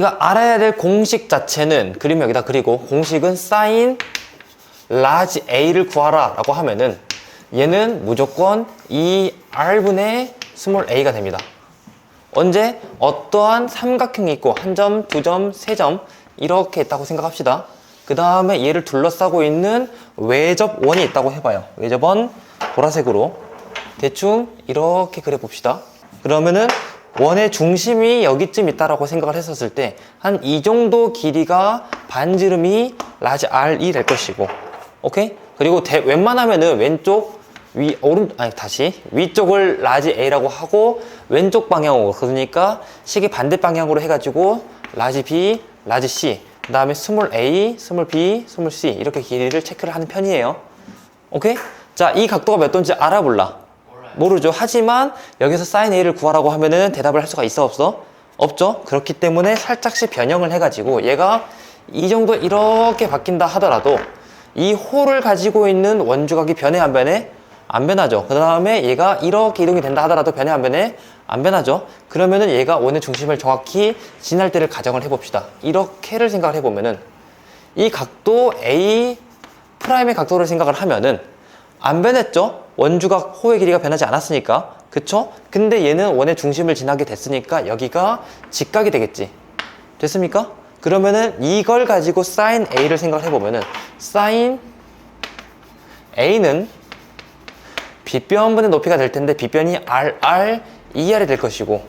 우리가 알아야 될 공식 자체는 그림 여기다 그리고 공식은 sin 라지 a를 구하라 라고 하면은 얘는 무조건 이 r분의 스몰 a가 됩니다. 언제? 어떠한 삼각형이 있고 한 점, 두 점, 세 점 이렇게 있다고 생각합시다. 그 다음에 얘를 둘러싸고 있는 외접원이 있다고 해봐요. 외접원 보라색으로 대충 이렇게 그려봅시다. 그러면은 원의 중심이 여기쯤 있다라고 생각을 했었을 때 한 이 정도 길이가 반지름이 라지 R이 될 것이고, 오케이? 그리고 웬만하면은 왼쪽 위쪽을 라지 A라고 하고 왼쪽 방향으로, 그러니까 시계 반대 방향으로 해가지고 라지 B, 라지 C, 그 다음에 스몰 a, 스몰 b, 스몰 c 이렇게 길이를 체크를 하는 편이에요. 오케이? 자, 이 각도가 몇 도인지 알아볼라? 모르죠. 하지만 여기서 sin a를 구하라고 하면은 대답을 할 수가 있어 없어? 없죠. 그렇기 때문에 살짝씩 변형을 해가지고 얘가 이 정도 이렇게 바뀐다 하더라도 이 홀을 가지고 있는 원주각이 변해 안 변해? 안 변하죠. 그 다음에 얘가 이렇게 이동이 된다 하더라도 변해 안 변해? 안 변하죠. 그러면은 얘가 원의 중심을 정확히 지날 때를 가정을 해봅시다. 이렇게를 생각을 해보면은 이 각도 A 프라임의 각도를 생각을 하면은 안 변했죠. 원주각 호의 길이가 변하지 않았으니까. 그쵸? 근데 얘는 원의 중심을 지나게 됐으니까 여기가 직각이 되겠지. 됐습니까? 그러면은 이걸 가지고 sin A를 생각을 해보면은 sin A는 빗변분의 높이가 될 텐데 빗변이 RR, ER이 될 것이고,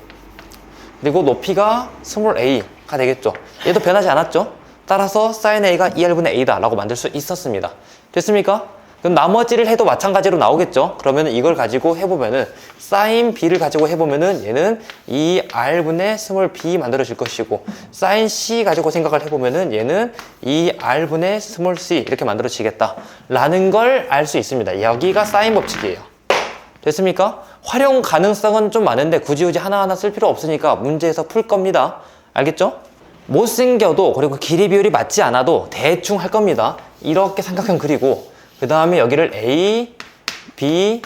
그리고 높이가 스몰 a가 되겠죠. 얘도 변하지 않았죠. 따라서 sin a가 ER분의 a다 라고 만들 수 있었습니다. 됐습니까? 그럼 나머지를 해도 마찬가지로 나오겠죠. 그러면 이걸 가지고 해보면은 sin b를 가지고 해보면은 얘는 ER분의 스몰 b 만들어질 것이고, sin c 가지고 생각을 해보면은 얘는 ER분의 스몰 c 이렇게 만들어지겠다 라는 걸 알 수 있습니다. 여기가 사인 법칙이에요. 됐습니까? 활용 가능성은 좀 많은데 굳이 하나하나 쓸 필요 없으니까 문제에서 풀 겁니다. 알겠죠? 못생겨도, 그리고 길이 비율이 맞지 않아도 대충 할 겁니다. 이렇게 삼각형 그리고 그 다음에 여기를 A, B,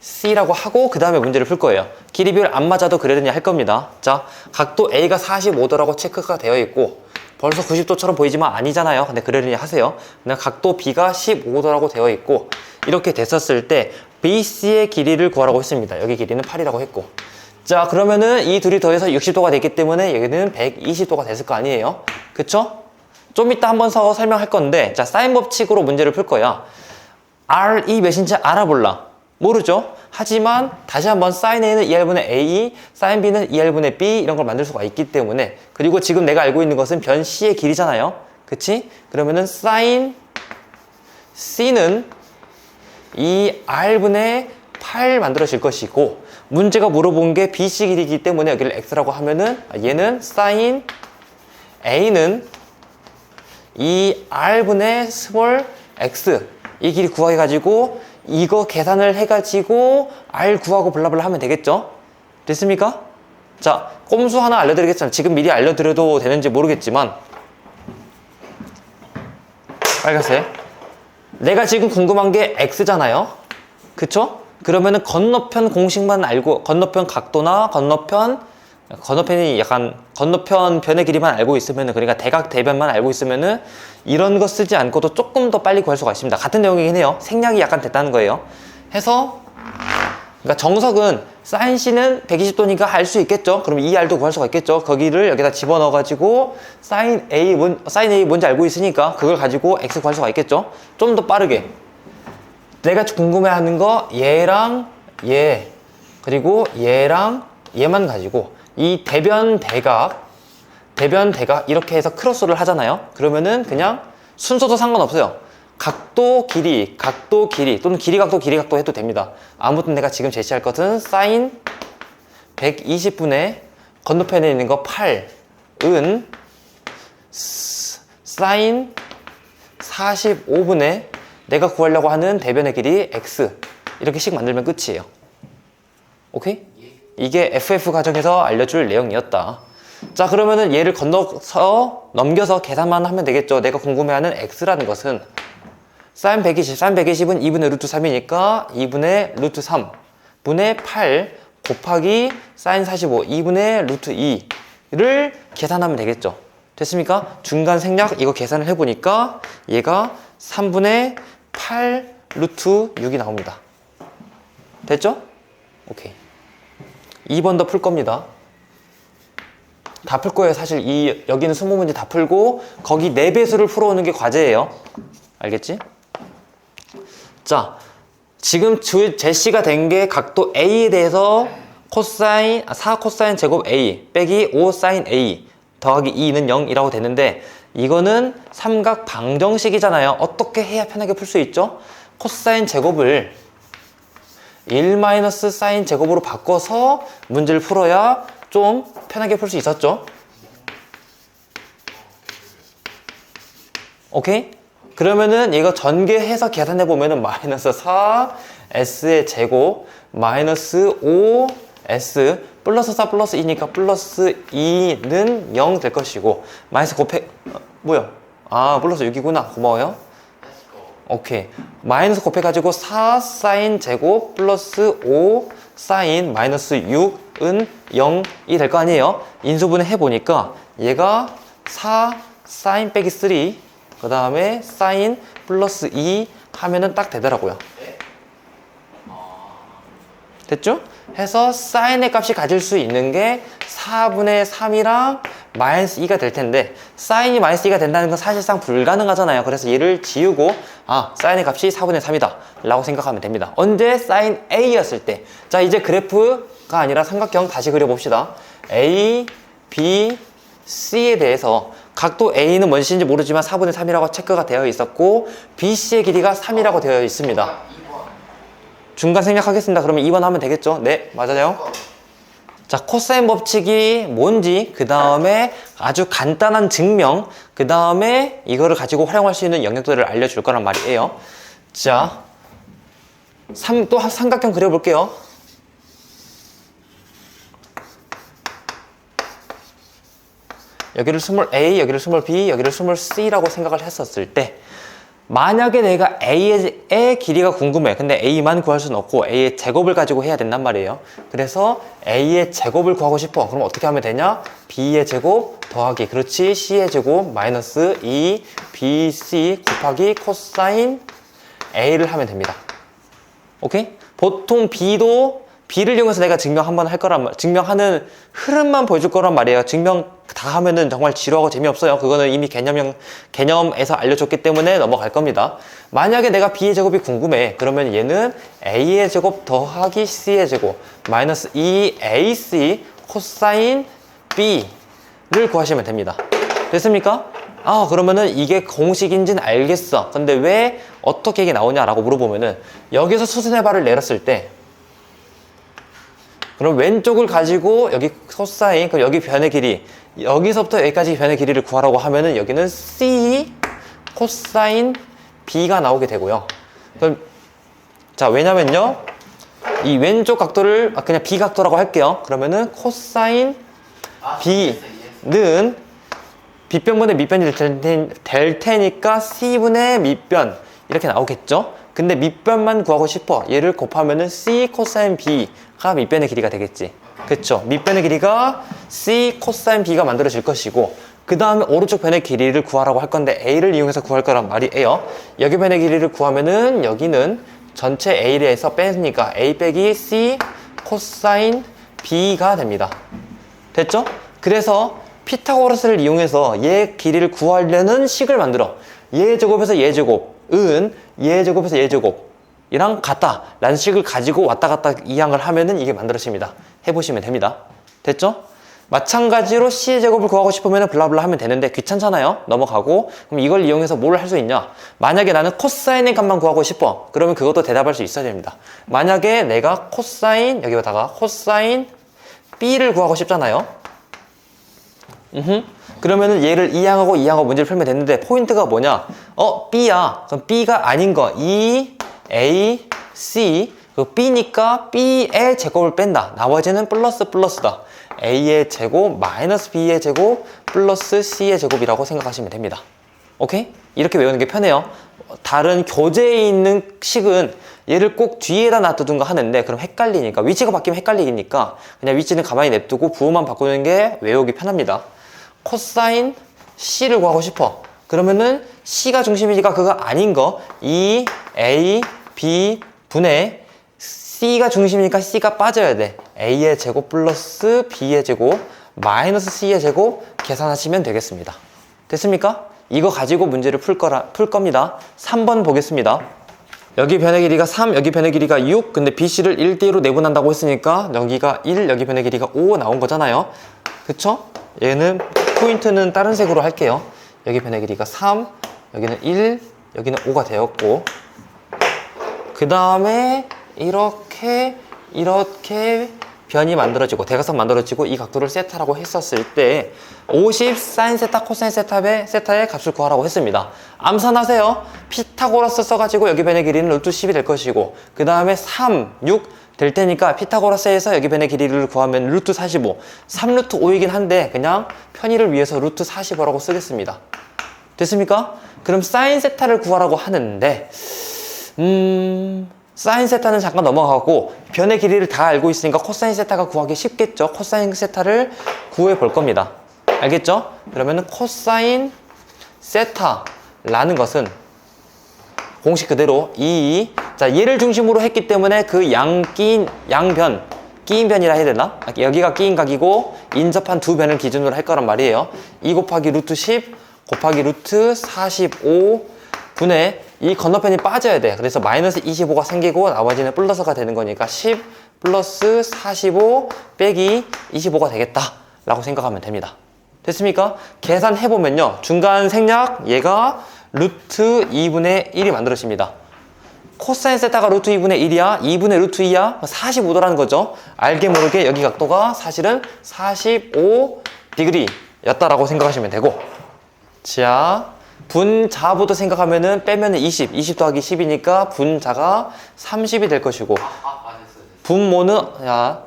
C라고 하고 그 다음에 문제를 풀 거예요. 길이 비율 안 맞아도 그러려니 할 겁니다. 자, 각도 A가 45도라고 체크가 되어 있고 벌써 90도처럼 보이지만 아니잖아요. 근데 그러려니 하세요. 그냥 각도 B가 15도라고 되어 있고 이렇게 됐었을 때 BC의 길이를 구하라고 했습니다. 여기 길이는 8이라고 했고, 자, 그러면은 이 둘이 더해서 60도가 됐기 때문에 여기는 120도가 됐을 거 아니에요. 그쵸? 좀 이따 한번 더 설명할 건데, 자, 사인 법칙으로 문제를 풀 거야. R이 몇인지 알아볼라? 모르죠? 하지만 다시 한번 sin A는 2R분의 A, sin B는 2R분의 B 이런 걸 만들 수가 있기 때문에, 그리고 지금 내가 알고 있는 것은 변 C의 길이잖아요. 그치? 그러면은 sin C는 2R분의 8 만들어질 것이고, 문제가 물어본 게 BC 길이이기 때문에 여기를 X라고 하면은 얘는 sin A는 2R분의 스몰 X 이 길이 구해가지고 이거 계산을 해가지고 R 구하고 블라블라 하면 되겠죠? 됐습니까? 자, 꼼수 하나 알려드리겠습니다. 지금 미리 알려드려도 되는지 모르겠지만, 빨간색, 내가 지금 궁금한 게 X잖아요. 그쵸? 그러면은 건너편 공식만 알고, 건너편 각도나 건너편이 약간 건너편 변의 길이만 알고 있으면은, 그러니까 대각 대변만 알고 있으면은 이런 거 쓰지 않고도 조금 더 빨리 구할 수가 있습니다. 같은 내용이긴 해요. 생략이 약간 됐다는 거예요. 해서 그러니까 정석은 sin C는 120도니까 알 수 있겠죠. 그럼 2R도 구할 수가 있겠죠. 거기를 여기다 집어넣어 가지고 sin A 뭔지 알고 있으니까 그걸 가지고 X 구할 수가 있겠죠. 좀 더 빠르게 내가 궁금해하는 거 얘랑 얘 그리고 얘랑 얘만 가지고 이 대변 대각 이렇게 해서 크로스를 하잖아요. 그러면은 그냥 순서도 상관없어요. 각도 길이 또는 길이 각도 해도 됩니다. 아무튼 내가 지금 제시할 것은 sin 120분의 건너편에 있는 거 8은 sin 45분의 내가 구하려고 하는 대변의 길이 x 이렇게 식 만들면 끝이에요. 오케이? 이게 FF 과정에서 알려줄 내용이었다. 자, 그러면은 얘를 넘겨서 계산만 하면 되겠죠. 내가 궁금해하는 x라는 것은 sin 120은 2분의 루트 3이니까 2분의 루트 3 분의 8 곱하기 sin 45 2분의 루트 2 B를 계산하면 되겠죠. 됐습니까? 중간 생략 이거 계산을 해보니까 얘가 3분의 8 루트 6이 나옵니다. 됐죠? 오케이. 2번 더 풀 겁니다. 다 풀 거예요. 사실 여기는 20문제 다 풀고 거기 4배수를 풀어오는 게 과제예요. 알겠지? 자, 지금 제시가 된 게 각도 A에 대해서 4 코사인 제곱 A 빼기 5 사인 A 더하기 2는 0이라고 되는데 이거는 삼각 방정식이잖아요. 어떻게 해야 편하게 풀 수 있죠? 코사인 제곱을 1 사인 제곱으로 바꿔서 문제를 풀어야 좀 편하게 풀 수 있었죠. 오케이? 그러면은 이거 전개해서 계산해 보면은 마이너스 4s의 제곱 마이너스 5s 플러스 4 플러스 2니까 플러스 2는 0 될 것이고 마이너스 뭐야? 아 플러스 6이구나. 고마워요. 오케이. 마이너스 곱해가지고 4 사인 제곱 플러스 5 사인 마이너스 6은 0이 될 거 아니에요. 인수분해 해보니까 얘가 4 사인 빼기 3 그 다음에 사인 플러스 2 하면은 딱 되더라고요. 됐죠? 해서 사인의 값이 가질 수 있는 게 4분의 3이랑 마이너스 2가 될 텐데 사인이 마이너스 2가 된다는 건 사실상 불가능하잖아요. 그래서 얘를 지우고 사인의 값이 4분의 3이다 라고 생각하면 됩니다. 언제 사인 A였을 때. 자, 이제 그래프가 아니라 삼각형 다시 그려봅시다. A, B, C에 대해서 각도 A는 뭔 식인지 모르지만 4분의 3이라고 체크가 되어 있었고 BC의 길이가 3이라고 되어 있습니다. 중간 생략하겠습니다. 그러면 2번 하면 되겠죠? 네, 맞아요. 자, 코사인 법칙이 뭔지, 그 다음에 아주 간단한 증명, 그 다음에 이거를 가지고 활용할 수 있는 영역들을 알려줄 거란 말이에요. 자, 또 삼각형 그려볼게요. 여기를 스몰 a, 여기를 스몰 b, 여기를 스몰 c라고 생각을 했었을 때 만약에 내가 A의 길이가 궁금해. 근데 A만 구할 수는 없고 A의 제곱을 가지고 해야 된단 말이에요. 그래서 A의 제곱을 구하고 싶어. 그럼 어떻게 하면 되냐? B의 제곱 더하기 그렇지 C의 제곱 마이너스 2BC 곱하기 코사인 A를 하면 됩니다. 오케이? 보통 B를 이용해서 내가 증명 한번 할 거란 말, 증명하는 흐름만 보여줄 거란 말이에요. 증명 다 하면은 정말 지루하고 재미없어요. 그거는 이미 개념에서 알려줬기 때문에 넘어갈 겁니다. 만약에 내가 B의 제곱이 궁금해. 그러면 얘는 A의 제곱 더하기 C의 제곱 마이너스 2AC 코사인 B를 구하시면 됩니다. 됐습니까? 그러면은 이게 공식인지는 알겠어. 근데 왜 어떻게 이게 나오냐라고 물어보면은 여기서 수순의 발을 내렸을 때 그럼 왼쪽을 가지고 여기 코사인, 그럼 여기 변의 길이, 여기서부터 여기까지 변의 길이를 구하라고 하면은 여기는 C 코사인 B가 나오게 되고요. 그럼 자, 왜냐면요. 이 왼쪽 각도를 그냥 B 각도라고 할게요. 그러면은 코사인 B는 빗변분의 밑변이 될 테니까 C분의 밑변 이렇게 나오겠죠. 근데 밑변만 구하고 싶어. 얘를 곱하면은 C 코사인 B가 밑변의 길이가 되겠지. 그쵸? 밑변의 길이가 C 코사인 B가 만들어질 것이고 그 다음에 오른쪽 변의 길이를 구하라고 할 건데 A를 이용해서 구할 거란 말이에요. 여기 변의 길이를 구하면은 여기는 전체 A에 대해서 빼니까 A 빼기 C 코사인 B가 됩니다. 됐죠? 그래서 피타고라스를 이용해서 얘 길이를 구하려는 식을 만들어. 얘 제곱에서 얘 제곱은 얘 제곱에서 얘 제곱이랑 같다 라는 식을 가지고 왔다 갔다 이항을 하면은 이게 만들어집니다. 해보시면 됩니다. 됐죠? 마찬가지로 C의 제곱을 구하고 싶으면 블라블라 하면 되는데 귀찮잖아요. 넘어가고. 그럼 이걸 이용해서 뭘 할 수 있냐? 만약에 나는 코사인의 값만 구하고 싶어. 그러면 그것도 대답할 수 있어야 됩니다. 만약에 내가 코사인, 여기다가 코사인 B를 구하고 싶잖아요. 그러면은 얘를 이항하고 이항하고 문제를 풀면 됐는데 포인트가 뭐냐? B야. 그럼 B가 아닌 거. A, C. 그 B니까 B의 제곱을 뺀다. 나머지는 플러스다. A의 제곱 마이너스 B의 제곱 플러스 C의 제곱이라고 생각하시면 됩니다. 오케이? 이렇게 외우는 게 편해요. 다른 교재에 있는 식은 얘를 꼭 뒤에다 놔두든가 하는데 그럼 헷갈리니까, 위치가 바뀌면 헷갈리니까 그냥 위치는 가만히 냅두고 부호만 바꾸는 게 외우기 편합니다. 코사인 C를 구하고 싶어. 그러면은 C가 중심이니까 그거 아닌 거 2A B 분의 C가 중심이니까 C가 빠져야 돼. A의 제곱 플러스 B의 제곱 마이너스 C의 제곱 계산하시면 되겠습니다. 됐습니까? 이거 가지고 문제를 풀 겁니다. 3번 보겠습니다. 여기 변의 길이가 3, 여기 변의 길이가 6. 근데 BC를 1대1로 내분한다고 했으니까 여기가 1, 여기 변의 길이가 5 나온 거잖아요. 그쵸? 얘는 포인트는 다른 색으로 할게요. 여기 변의 길이가 3, 여기는 1, 여기는 5가 되었고, 그 다음에 이렇게 변이 만들어지고 대각선 만들어지고 이 각도를 세타라고 했었을 때 50 사인 세타 코사인 세타의 값을 구하라고 했습니다. 암산하세요. 피타고라스 써가지고 여기 변의 길이는 루트 10이 될 것이고, 그 다음에 3, 6 될 테니까 피타고라스에서 여기 변의 길이를 구하면 루트 45, 3루트 5이긴 한데 그냥 편의를 위해서 루트 45라고 쓰겠습니다. 됐습니까? 그럼 사인 세타를 구하라고 하는데 사인 세타는 잠깐 넘어가고 변의 길이를 다 알고 있으니까 코사인 세타가 구하기 쉽겠죠. 코사인 세타를 구해 볼 겁니다. 알겠죠? 그러면은 코사인 세타라는 것은 공식 그대로 자, 얘를 중심으로 했기 때문에 그 양변, 끼인 변이라 해야 되나? 여기가 끼인 각이고 인접한 두 변을 기준으로 할 거란 말이에요. 2 곱하기 루트 10 곱하기 루트 45 분의 이 건너편이 빠져야 돼. 그래서 마이너스 25가 생기고 나머지는 플러스가 되는 거니까 10 플러스 45 빼기 25가 되겠다 라고 생각하면 됩니다. 됐습니까? 계산해보면요, 중간 생략 얘가 루트 2분의 1이 만들어집니다. 코사인 세타가 루트 2분의 1이야? 2분의 루트 2야? 45도라는 거죠. 알게 모르게 여기 각도가 사실은 45° 였다라고 생각하시면 되고, 자, 분자부터 생각하면은 빼면은 20 더하기 10이니까 분자가 30이 될 것이고, 분모는,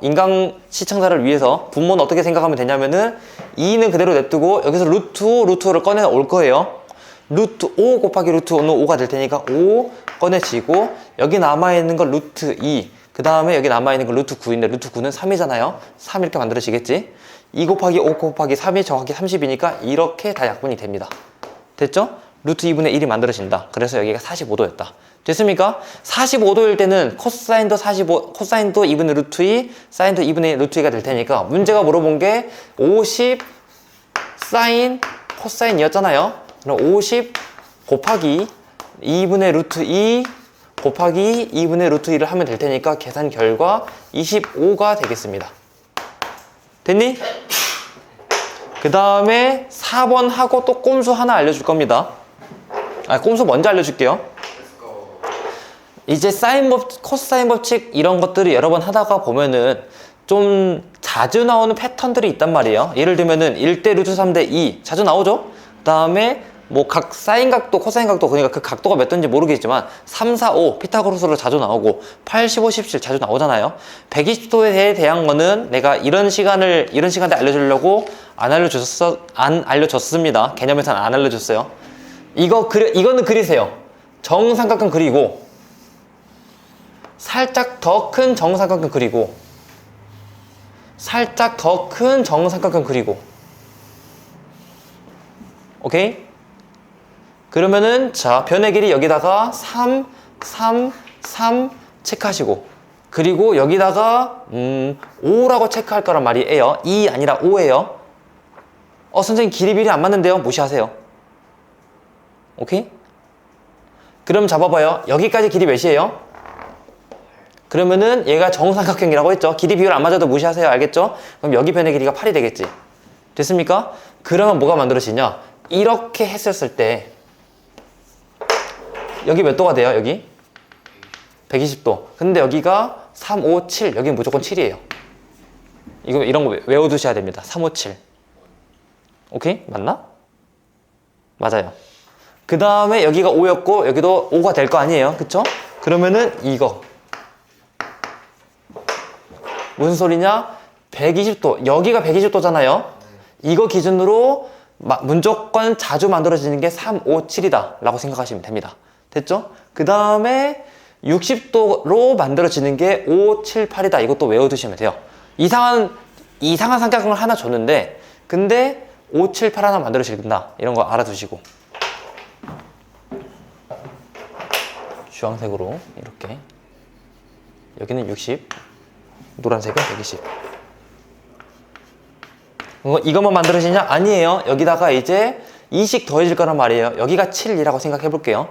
인강 시청자를 위해서 분모는 어떻게 생각하면 되냐면은 2는 그대로 냅두고 여기서 루트를 꺼내 올 거예요. 루트 5 곱하기 루트 5는 5가 될 테니까 5 꺼내지고, 여기 남아있는 건 루트 2, 그 다음에 여기 남아있는 건 루트 9인데 루트 9는 3이잖아요. 3 이렇게 만들어지겠지. 2 곱하기 5 곱하기 3이 정확히 30이니까 이렇게 다 약분이 됩니다. 됐죠? 루트 2분의 1이 만들어진다. 그래서 여기가 45도였다. 됐습니까? 45도일 때는 코사인도 2분의 루트 2, 사인도 2분의 루트 2가 될 테니까 문제가 물어본 게 50 사인 코사인이었잖아요. 그럼 50 곱하기 2분의 루트 2 곱하기 2분의 루트 2를 하면 될 테니까 계산 결과 25가 되겠습니다. 됐니? 그 다음에 4번 하고 또 꼼수 하나 알려줄 겁니다. 꼼수 먼저 알려줄게요. 이제 코사인 법칙 이런 것들을 여러 번 하다가 보면은 좀 자주 나오는 패턴들이 있단 말이에요. 예를 들면은 1대 루트 3대 2 자주 나오죠? 그 다음에 뭐 각 사인 각도, 코사인 각도, 그러니까 그 각도가 몇 도인지 모르겠지만 3, 4, 5 피타고라스로 자주 나오고 8, 15, 17 자주 나오잖아요. 120도에 대한 거는 내가 이런 시간대 알려주려고 안 알려줬습니다. 개념에서는 안 알려줬어요. 이거는 그리세요. 정삼각형 그리고 살짝 더 큰 정삼각형 그리고 살짝 더 큰 정삼각형 그리고, 오케이? 그러면은 자, 변의 길이 여기다가 3, 3, 3 체크하시고, 그리고 여기다가 5라고 체크할 거란 말이에요. 2 아니라 5예요. 선생님 길이 비례 안 맞는데요? 무시하세요. 오케이? 그럼 잡아봐요. 여기까지 길이 몇이에요? 그러면은 얘가 정삼각형이라고 했죠. 길이 비율 안 맞아도 무시하세요. 알겠죠? 그럼 여기 변의 길이가 8이 되겠지. 됐습니까? 그러면 뭐가 만들어지냐? 이렇게 했었을 때 여기 몇 도가 돼요? 여기? 120도. 근데 여기가 3, 5, 7. 여기는 무조건 7이에요. 이런 거 외워두셔야 됩니다. 3, 5, 7. 오케이? 맞나? 맞아요. 그 다음에 여기가 5였고 여기도 5가 될 거 아니에요. 그쵸? 그러면은 이거 무슨 소리냐? 120도. 여기가 120도잖아요. 이거 기준으로 무조건 자주 만들어지는 게 3, 5, 7이다 라고 생각하시면 됩니다. 됐죠? 그 다음에 60도로 만들어지는 게 5, 7, 8이다. 이것도 외워두시면 돼요. 이상한 삼각형을 하나 줬는데 근데 5, 7, 8 하나 만들어진다. 이런 거 알아두시고 주황색으로 이렇게 여기는 60, 노란색은 120. 이것만 만들어지냐? 아니에요. 여기다가 이제 2씩 더해질 거란 말이에요. 여기가 7이라고 생각해 볼게요.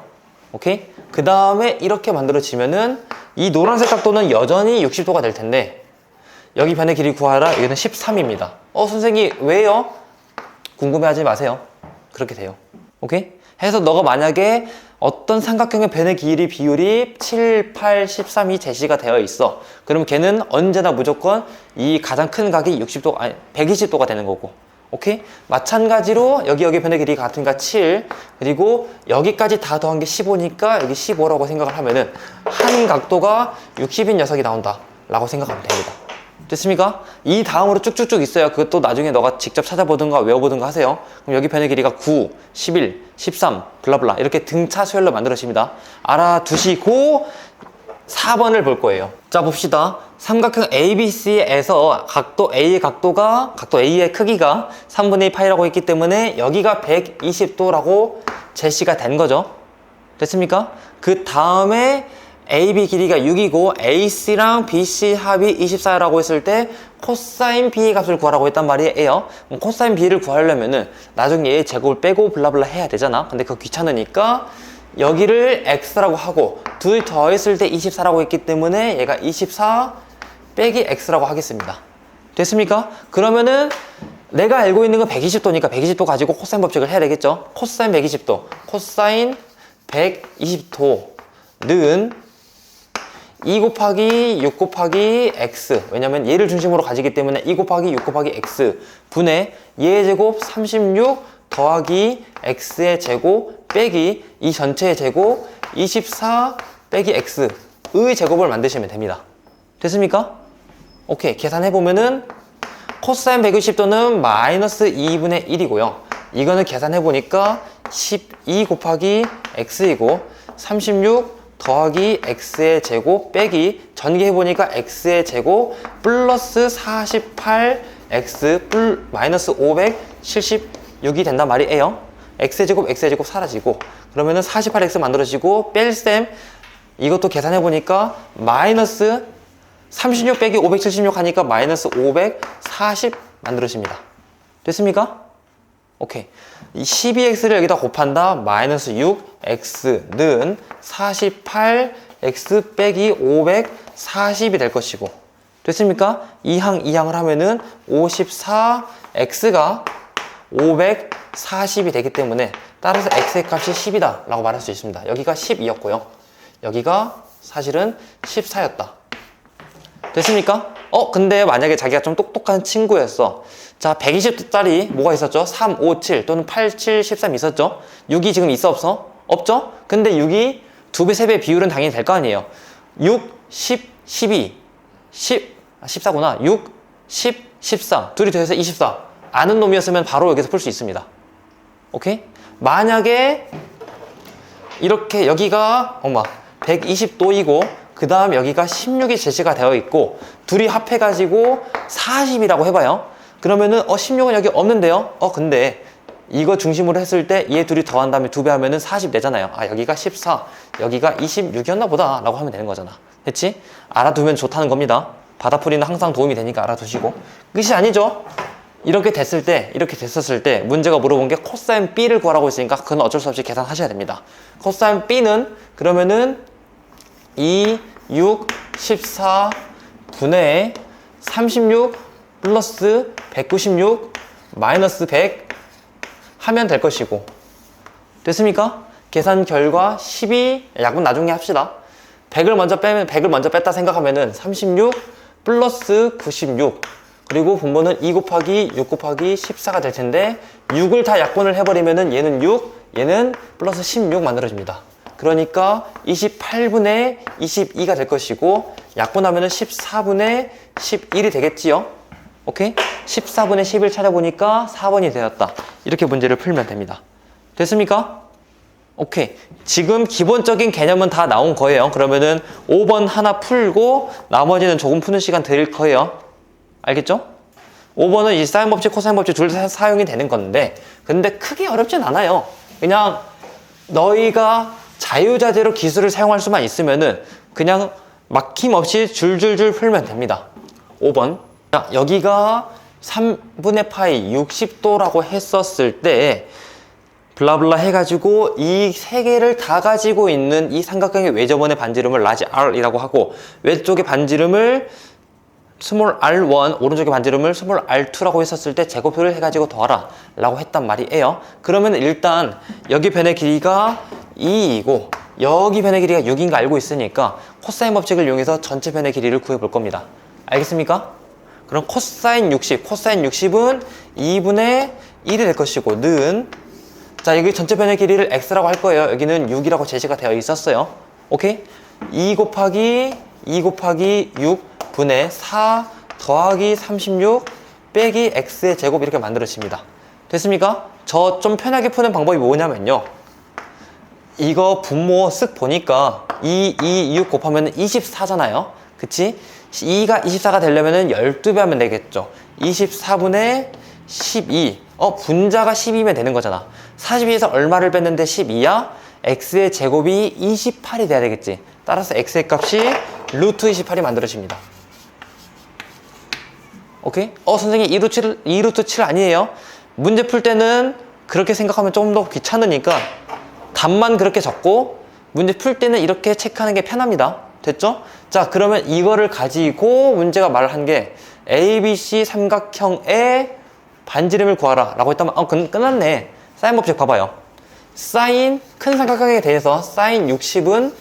오케이? 그 다음에 이렇게 만들어지면은 이 노란색 각도는 여전히 60도가 될 텐데 여기 변의 길이 구하라. 여기는 13입니다. 선생님 왜요? 궁금해하지 마세요. 그렇게 돼요. 오케이? 해서 너가 만약에 어떤 삼각형의 변의 길이 비율이 7, 8, 13이 제시가 되어 있어. 그럼 걔는 언제나 무조건 이 가장 큰 각이 60도, 아니 120도가 되는 거고. 오케이? 마찬가지로 여기 변의 길이가 같으니까 7, 그리고 여기까지 다 더한 게 15니까 여기 15라고 생각을 하면은 한 각도가 60인 녀석이 나온다 라고 생각하면 됩니다. 됐습니까? 이 다음으로 쭉쭉쭉 있어요. 그것도 나중에 너가 직접 찾아보든가 외워보든가 하세요. 그럼 여기 변의 길이가 9, 11, 13 블라블라 이렇게 등차 수열로 만들어집니다. 알아두시고 4번을 볼 거예요. 자 봅시다. 삼각형 ABC에서 각도 A의 각도 A의 크기가 3분의 2 파이라고 했기 때문에 여기가 120도라고 제시가 된 거죠. 됐습니까? 그 다음에 AB 길이가 6이고 AC랑 BC 합이 24라고 했을 때 코사인 B의 값을 구하라고 했단 말이에요. 코사인 B를 구하려면은 나중에 얘의 제곱을 빼고 블라블라 해야 되잖아. 근데 그거 귀찮으니까 여기를 X라고 하고 둘 더했을 때 24라고 했기 때문에 얘가 24 빼기 X라고 하겠습니다. 됐습니까? 그러면은 내가 알고 있는 건 120도니까 120도 가지고 코사인 법칙을 해야 되겠죠. 코사인 120도, 코사인 120도는 2 곱하기 6 곱하기 x, 왜냐면 얘를 중심으로 가지기 때문에 2 곱하기 6 곱하기 x 분의 얘의 제곱 36 더하기 x의 제곱 빼기 이 전체의 제곱 24 빼기 x의 제곱을 만드시면 됩니다. 됐습니까? 오케이, 계산해보면은 코사인 120도는 마이너스 2분의 1이고요 이거는 계산해보니까 12 곱하기 x이고 36 더하기 x의 제곱 빼기 전개해보니까 x의 제곱 플러스 48x 마이너스 576이 된단 말이에요. x의 제곱 사라지고 그러면은 48x 만들어지고 뺄셈 이것도 계산해보니까 마이너스 36 빼기 576 하니까 마이너스 540 만들어집니다. 됐습니까? 오케이. 이 12x를 여기다 곱한다. 마이너스 6x는 48x 빼기 540이 될 것이고. 됐습니까? 이항을 하면은 54x가 540이 되기 때문에 따라서 x의 값이 10이다 라고 말할 수 있습니다. 여기가 12였고요. 여기가 사실은 14였다. 됐습니까? 근데 만약에 자기가 좀 똑똑한 친구였어. 자, 120도짜리 뭐가 있었죠? 3, 5, 7 또는 8, 7, 13 있었죠? 6이 지금 있어 없어? 없죠? 근데 6이 2배, 3배 비율은 당연히 될 거 아니에요. 6, 10, 12, 14구나. 6, 10, 14 둘이 더해서 24 아는 놈이었으면 바로 여기서 풀 수 있습니다. 오케이? 만약에 이렇게 여기가 120도이고 그 다음 여기가 16이 제시가 되어 있고 둘이 합해가지고 40이라고 해봐요. 그러면은 16은 여기 없는데요. 근데 이거 중심으로 했을 때 얘 둘이 더한 다음에 2배 하면은 40 되잖아요. 여기가 14, 여기가 26이었나 보다 라고 하면 되는 거잖아. 됐지? 알아두면 좋다는 겁니다. 바다풀이는 항상 도움이 되니까 알아두시고. 끝이 아니죠. 이렇게 됐었을 때 문제가 물어본 게 코사인 B를 구하라고 했으니까 그건 어쩔 수 없이 계산하셔야 됩니다. 코사인 B는 그러면은 2, 6, 14 분의 36 플러스 196 마이너스 100 하면 될 것이고. 됐습니까? 계산 결과 12, 약분 나중에 합시다. 100을 먼저 뺐다 생각하면은 36 플러스 96 그리고 분모는 2 곱하기 6 곱하기 14가 될 텐데 6을 다 약분을 해버리면은 얘는 6, 얘는 플러스 16 만들어집니다. 그러니까 28분의 22가 될 것이고 약분하면은 14분의 11이 되겠지요. 오케이? 14분의 11 찾아보니까 4번이 되었다. 이렇게 문제를 풀면 됩니다. 됐습니까? 오케이. 지금 기본적인 개념은 다 나온 거예요. 그러면은 5번 하나 풀고 나머지는 조금 푸는 시간 드릴 거예요. 알겠죠? 5번은 이 사인 법칙, 코사인 법칙 둘 다 사용이 되는 건데, 근데 크게 어렵진 않아요. 그냥 너희가 자유자재로 기술을 사용할 수만 있으면은 그냥 막힘없이 줄줄줄 풀면 됩니다. 5번. 자, 여기가 3분의 파이 60도라고 했었을 때 블라블라 해가지고 이 세 개를 다 가지고 있는 이 삼각형의 외접원의 반지름을 라지 R이라고 하고, 왼쪽의 반지름을 스몰 r1, 오른쪽의 반지름을 스몰 r2라고 했었을 때 제곱표를 해가지고 더하라 라고 했단 말이에요. 그러면 일단 여기 변의 길이가 2이고 여기 변의 길이가 6인 거 알고 있으니까 코사인 법칙을 이용해서 전체 변의 길이를 구해 볼 겁니다. 알겠습니까? 그럼 코사인 60, 코사인 60은 2분의 1이 될 것이고, 는, 자, 여기 전체 변의 길이를 x라고 할 거예요. 여기는 6이라고 제시가 되어 있었어요. 오케이? 2 곱하기 6 분의 4 더하기 36 빼기 x의 제곱, 이렇게 만들어집니다. 됐습니까? 저 좀 편하게 푸는 방법이 뭐냐면요, 이거 분모 쓱 보니까 6 곱하면 24잖아요. 그치? 2가 24가 되려면 12배 하면 되겠죠. 24분의 12. 분자가 12면 되는 거잖아. 42에서 얼마를 뺐는데 12야? x의 제곱이 28이 돼야 되겠지. 따라서 x의 값이 루트 28이 만들어집니다. 오케이? 선생님 2루트 7 아니에요? 문제 풀 때는 그렇게 생각하면 조금 더 귀찮으니까 답만 그렇게 적고 문제 풀 때는 이렇게 체크하는 게 편합니다. 됐죠? 자, 그러면 이거를 가지고 문제가 말한 게 ABC 삼각형의 반지름을 구하라 라고 했다면 끝났네. 사인 법칙 봐봐요. 사인 큰 삼각형에 대해서 사인 60은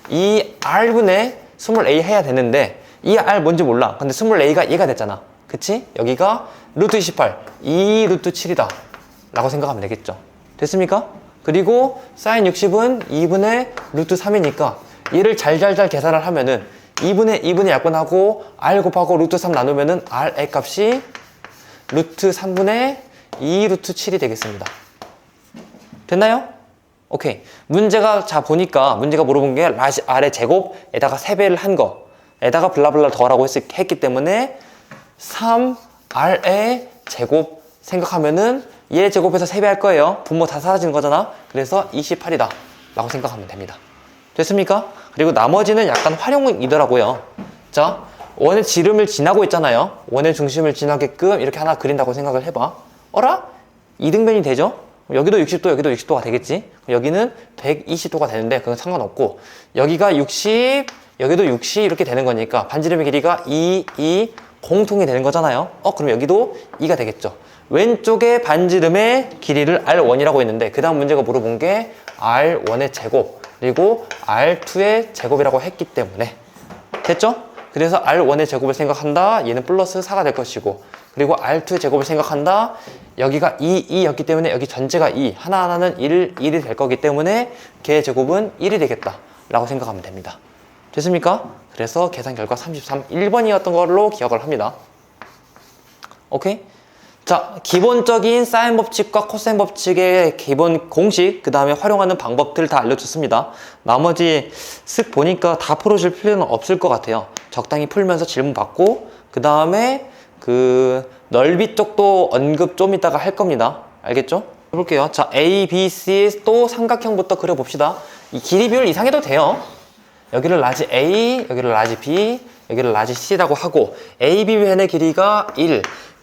이 R분의 스몰 a 해야 되는데 이 R 뭔지 몰라. 근데 스몰 a가 얘가 됐잖아. 그치? 여기가 루트 28, 2 루트 7이다 라고 생각하면 되겠죠. 됐습니까? 그리고 사인 60은 2분의 루트 3이니까 얘를 잘 계산을 하면은 2분의 약분하고 R 곱하고 루트 3 나누면은 R의 값이 루트 3분의 2 루트 7이 되겠습니다. 됐나요? 오케이. 문제가, 자, 보니까 문제가 물어본 게 라지 R의 제곱에다가 3배를 한 거 에다가 블라블라 더하라고 했기 때문에 3R의 제곱 생각하면은 얘 제곱해서 3배 할 거예요. 분모 다 사라지는 거잖아. 그래서 28이다 라고 생각하면 됩니다. 됐습니까? 그리고 나머지는 약간 활용이더라고요. 자, 원의 지름을 지나고 있잖아요. 원의 중심을 지나게끔 이렇게 하나 그린다고 생각을 해봐. 어라? 이등변이 되죠? 여기도 60도, 여기도 60도가 되겠지? 여기는 120도가 되는데 그건 상관없고, 여기가 60, 여기도 60 이렇게 되는 거니까 반지름의 길이가 2 공통이 되는 거잖아요. 그럼 여기도 2가 되겠죠. 왼쪽에 반지름의 길이를 R1이라고 했는데 그 다음 문제가 물어본 게 R1의 제곱 그리고 R2의 제곱이라고 했기 때문에 됐죠? 그래서 R1의 제곱을 생각한다. 얘는 플러스 4가 될 것이고, 그리고 R2의 제곱을 생각한다. 여기가 2였기 때문에 여기 전체가 2, 하나하나는 1이 될 거기 때문에 걔의 제곱은 1이 되겠다 라고 생각하면 됩니다. 됐습니까? 그래서 계산 결과 33, 1번이었던 걸로 기억을 합니다. 오케이? 자, 기본적인 사인 법칙과 코사인 법칙의 기본 공식, 그 다음에 활용하는 방법들 다 알려줬습니다. 나머지 쓱 보니까 다 풀어줄 필요는 없을 것 같아요. 적당히 풀면서 질문 받고, 그 다음에 그 넓이 쪽도 언급 좀 이따가 할 겁니다. 알겠죠? 해볼게요. 자, A, B, C 또 삼각형부터 그려봅시다. 이 길이 비율 이상해도 돼요. 여기를 라지 A, 여기를 라지 B, 여기를 라지 C라고 하고, AB 변의 길이가 1,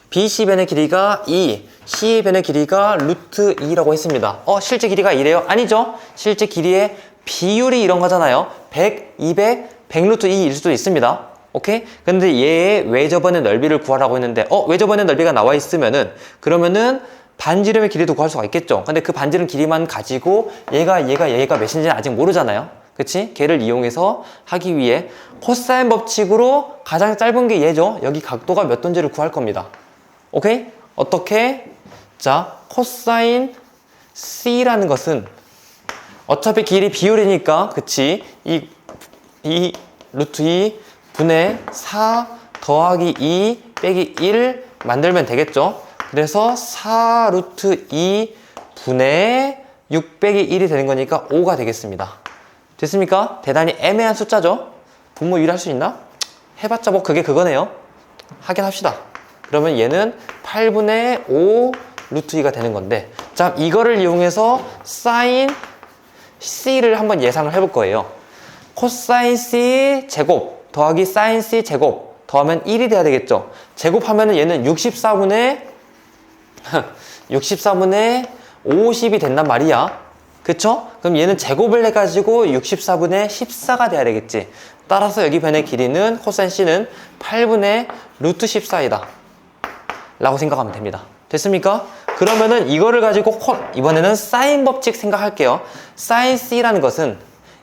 BC 변의 길이가 2, C 변의 길이가 루트 2라고 했습니다. 실제 길이가 2래요? 아니죠. 실제 길이의 비율이 이런 거잖아요. 100, 200, 100 루트 2일 수도 있습니다. 오케이? 근데 얘의 외접원의 넓이를 구하라고 했는데 외접원의 넓이가 나와 있으면은 그러면은 반지름의 길이도 구할 수가 있겠죠. 근데 그 반지름 길이만 가지고 얘가 몇인지는 아직 모르잖아요. 그치? 걔를 이용해서 하기 위해 코사인 법칙으로 가장 짧은 게 얘죠. 여기 각도가 몇 도인지를 구할 겁니다. 오케이? 어떻게? 자, 코사인 C라는 것은 어차피 길이 비율이니까, 그치? 이 루트 2 분의 4 더하기 2 빼기 1 만들면 되겠죠? 그래서 4 루트 2 분의 6 빼기 1이 되는 거니까 5가 되겠습니다. 됐습니까? 대단히 애매한 숫자죠? 분모 유리할 수 있나? 해봤자 뭐 그게 그거네요. 확인합시다. 그러면 얘는 8분의 5 루트 2가 되는 건데, 자, 이거를 이용해서 사인 C를 한번 예상을 해볼 거예요. 코사인 C 제곱 더하기 사인 C 제곱 더하면 1이 돼야 되겠죠. 제곱하면은 얘는 64분의 50이 된단 말이야. 그쵸? 그럼 얘는 제곱을 해가지고 64분의 14가 돼야 되겠지. 따라서 여기 변의 길이는 코사인 C는 8분의 루트 14이다 라고 생각하면 됩니다. 됐습니까? 그러면은 이거를 가지고 이번에는 사인 법칙 생각할게요. 사인 C라는 것은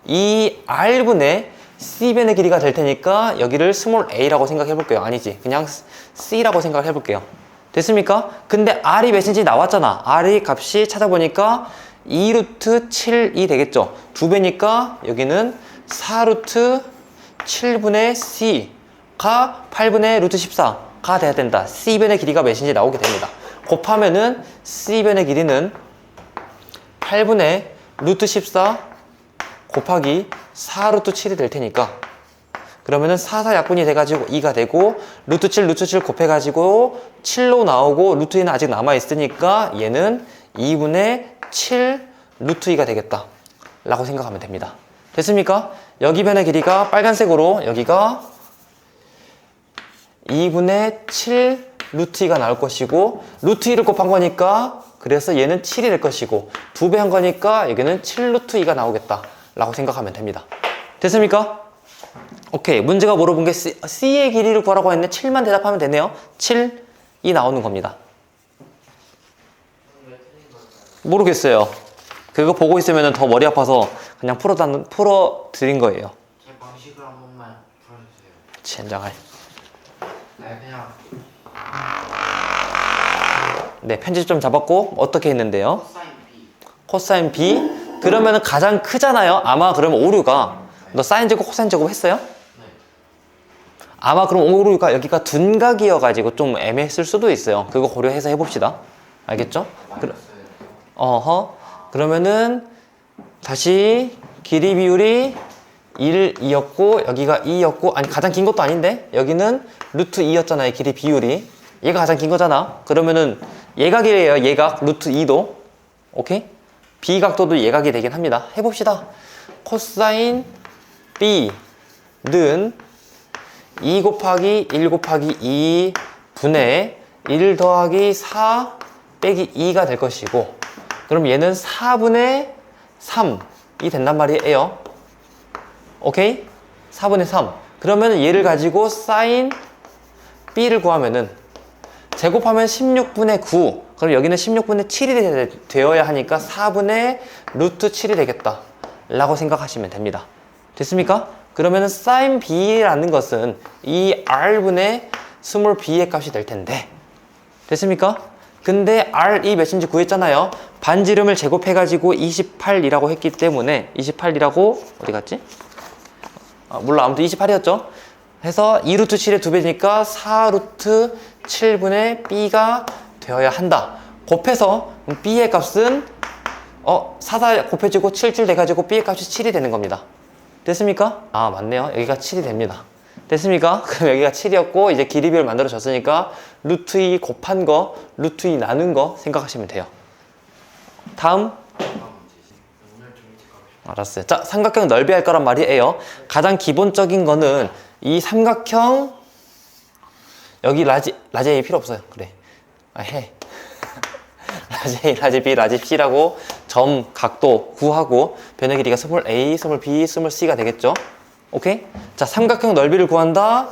이 R분의 C변의 길이가 될 테니까 여기를 스몰 a라고 생각해 볼게요. 아니지, 그냥 C라고 생각을 해 볼게요. 됐습니까? 근데 R이 몇인지 나왔잖아. R의 값이 찾아보니까 2루트 7이 되겠죠. 2배니까 여기는 4루트 7분의 C가 8분의 루트 14가 돼야 된다. C변의 길이가 몇인지 나오게 됩니다. 곱하면은 C변의 길이는 8분의 루트 14 곱하기 4루트 7이 될 테니까, 그러면은 4, 4 약분이 돼가지고 2가 되고, 루트 7 곱해가지고 7로 나오고, 루트 2는 아직 남아있으니까 얘는 2분의 7 루트 2가 되겠다 라고 생각하면 됩니다. 됐습니까? 여기 변의 길이가 빨간색으로 여기가 2분의 7 루트 2가 나올 것이고, 루트 2를 곱한 거니까 그래서 얘는 7이 될 것이고, 2배 한 거니까 여기는 7 루트 2가 나오겠다 라고 생각하면 됩니다. 됐습니까? 오케이, 문제가 물어본 게 C의 길이를 구하라고 했는데 7만 대답하면 되네요. 7이 나오는 겁니다. 모르겠어요. 그거 보고 있으면 더 머리 아파서 그냥 풀어드린 거예요. 제 방식을 한 번만 풀어주세요. 젠장할. 네, 그냥 네, 편집 좀 잡았고 어떻게 했는데요? 코사인 B. 코사인 B? 그러면 가장 크잖아요. 아마 그러면 오류가, 너 사인 제곱 코사인 제곱 했어요? 네. 아마 그럼 오류가 여기가 둔각이어가지고 좀 애매했을 수도 있어요. 그거 고려해서 해봅시다. 알겠죠? 그러면은 다시 길이 비율이 1, 2였고 여기가 2였고, 아니 가장 긴 것도 아닌데 여기는 루트 2였잖아요. 길이 비율이 얘가 가장 긴 거잖아. 그러면은 예각이래요. 예각 루트 2도. 오케이? 비각도도 예각이 되긴 합니다. 해봅시다. 코사인 B는 2 곱하기 1 곱하기 2 분의 1 더하기 4 빼기 2가 될 것이고, 그럼 얘는 4분의 3이 된단 말이에요. 오케이? 4분의 3. 그러면 얘를 가지고 사인 B를 구하면은 제곱하면 16분의 9. 그럼 여기는 16분의 7이 되어야 하니까 4분의 루트 7이 되겠다 라고 생각하시면 됩니다. 됐습니까? 그러면은 sin B라는 것은 이 R분의 스몰 b의 값이 될 텐데, 됐습니까? 근데 R이 몇인지 구했잖아요. 반지름을 제곱해가지고 28이라고 했기 때문에 28이라고 어디 갔지? 몰라, 아무튼 28이었죠. 해서 2루트 7의 2배니까 4루트 7분의 b가 되어야 한다. 곱해서 b의 값은 4 곱해지고 7줄 돼가지고 b의 값이 7이 되는 겁니다. 됐습니까? 아, 맞네요. 여기가 7이 됩니다. 됐습니까? 그럼 여기가 7이었고 이제 길이 비율 만들어졌으니까 루트 2 곱한 거, 루트 2 나눈 거 생각하시면 돼요. 다음. 알았어요. 자, 삼각형 넓이 할 거란 말이에요. 가장 기본적인 거는 이 삼각형, 여기 라지 A 필요 없어요. 그래. 해. 라지 A, 라지 B, 라지 C라고 점, 각도 구하고 변의 길이가 스몰 a, 스몰 b, 스몰 c가 되겠죠? 오케이? 자, 삼각형 넓이를 구한다.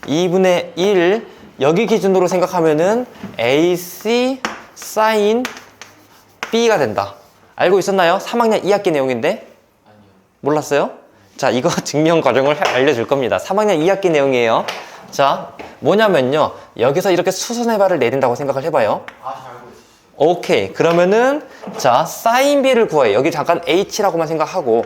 2분의 1 여기 기준으로 생각하면은 AC sin B가 된다. 알고 있었나요? 3학년 2학기 내용인데? 아니요. 몰랐어요? 자, 이거 증명 과정을 알려줄 겁니다. 3학년 2학기 내용이에요. 자, 뭐냐면요, 여기서 이렇게 수선의 발을 내린다고 생각을 해봐요. 아, 잘 알고 있었어요. 오케이. 그러면은 자, sin B를 구해요. 여기 잠깐 H라고만 생각하고,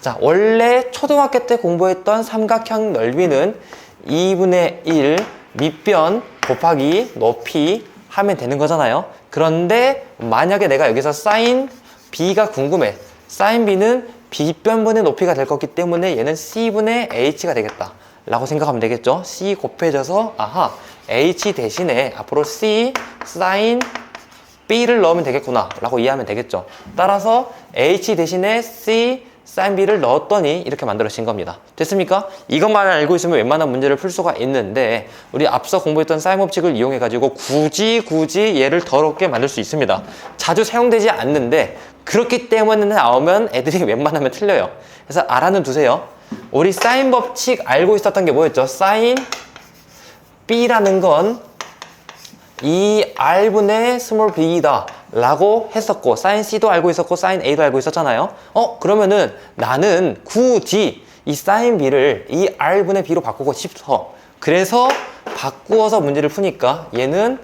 자, 원래 초등학교 때 공부했던 삼각형 넓이는 2분의 1 밑변 곱하기 높이 하면 되는 거잖아요. 그런데 만약에 내가 여기서 사인 B가 궁금해. 사인 B는 B변분의 높이가 될 거기 때문에 얘는 C분의 H가 되겠다 라고 생각하면 되겠죠. C 곱해져서 아하 H 대신에 앞으로 C 사인 B를 넣으면 되겠구나 라고 이해하면 되겠죠. 따라서 H 대신에 C sin B를 넣었더니 이렇게 만들어진 겁니다. 됐습니까? 이것만 알고 있으면 웬만한 문제를 풀 수가 있는데 우리 앞서 공부했던 사인 법칙을 이용해 가지고 굳이 얘를 더럽게 만들 수 있습니다. 자주 사용되지 않는데 그렇기 때문에 나오면 애들이 웬만하면 틀려요. 그래서 알아는 두세요. 우리 사인 법칙 알고 있었던 게 뭐였죠? sin B라는 건 이 R분의 스몰 b이다 라고 했었고 sin C도 알고 있었고 sin A도 알고 있었잖아요. 그러면은 나는 굳이 이 sin B를 이 R분의 B로 바꾸고 싶어. 그래서 바꾸어서 문제를 푸니까 얘는